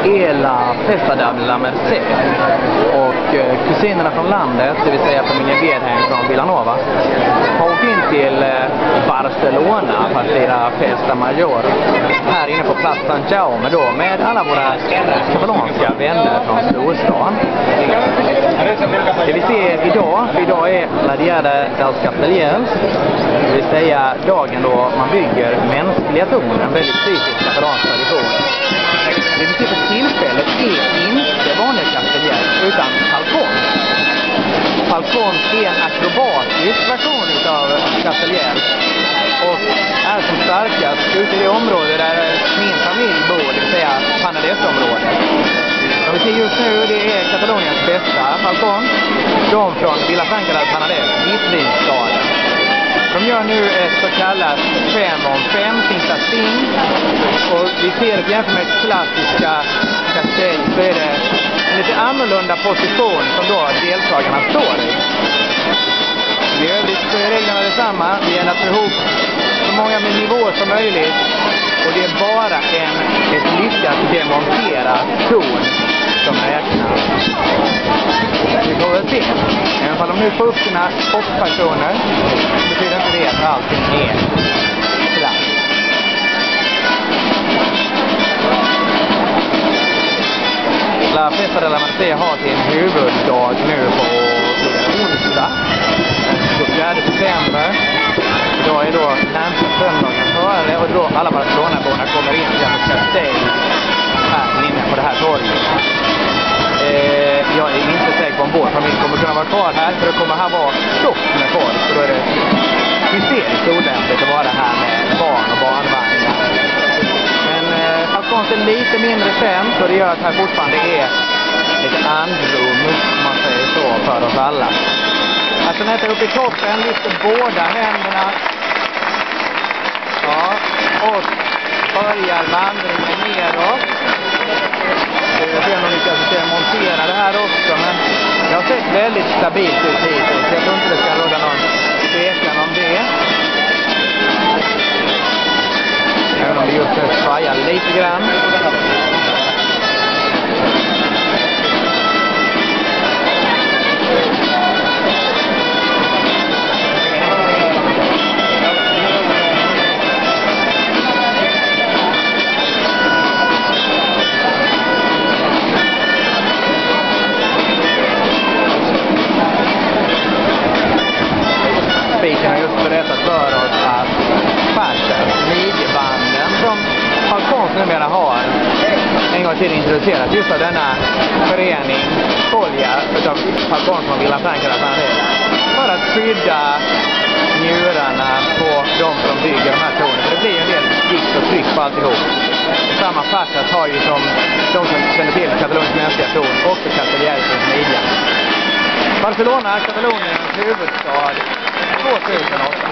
är la Festa de la Merced. Och kusinerna från landet, det vill säga familjen Bedheim från Villanova, har åkt in till Barcelona för att fira Festa Major här inne på Plats Sant Jaume då, med alla våra katalanska vänner från storstan. Det vi ser idag är La Diada dels Castellers, det vill säga dagen då man bygger mänskliga torn, en väldigt typisk katalansk tradition. Det vi ser för tillfället är inte vanliga Castellers utan Falcón. Falcón är en akrobatisk version av Castellers och är som starkast ute i det område där min familj bor, det vill säga Panades-området. Som vi ser just nu, det är Kataloniens bästa Falcón, de från Vilafranca del Panades, Vitvinstaden. De gör nu ett så kallat 5-om-5 sing. Och vi ser att jämfört med klassiska kastell så är det en lite annorlunda position som då deltagarna står i. I övrigt så är reglerna detsamma. Vi ändrar ihop så många nivåer som möjligt. Och det är bara ett lyckat demonterat ton som räknas. Vi får väl se. Även om de nu får upp sina topppersoner betyder inte det att allting är klart. La Festa de la Merced har sin huvuddag nu på onsdag, den 24 september. Idag är då närmsta söndagen före och då alla Barcelona-borna kommer in till Castell här inne på det här torget. Jag är inte säker på om vår familj kommer kunna vara kvar här, för det kommer här vara stopp med folk, så då är det hysteriskt olämpligt att vara här med barn och barnvagnar. Men Falcón är lite mindre skämt och det gör att här fortfarande är lite andrum, om man säger så, för oss alla. Alltså när jag uppe i toppen lyfter båda händerna. Ja, och börjar vandringen neråt. Jag ser om ni kan montera det här också, men jag har sett väldigt stabilt ut hittills. Jag tror inte det ska råda någon tvekan om det. Även om det just nu svajar lite grann. Spiken har just berättat för oss att fascia, midjebanden som Falcón numera har en gång till introducerat just av denna förening Folja utav Falcón från Vilafranca del Panades för att skydda njurarna på de som bygger de här tornen. Det blir en del vikt och tryck på alltihop. Samma fascia har ju som de som känner till Kataloniens mänskliga torn också Castellers midja. Barcelona, Kataloniens huvudstad 2008.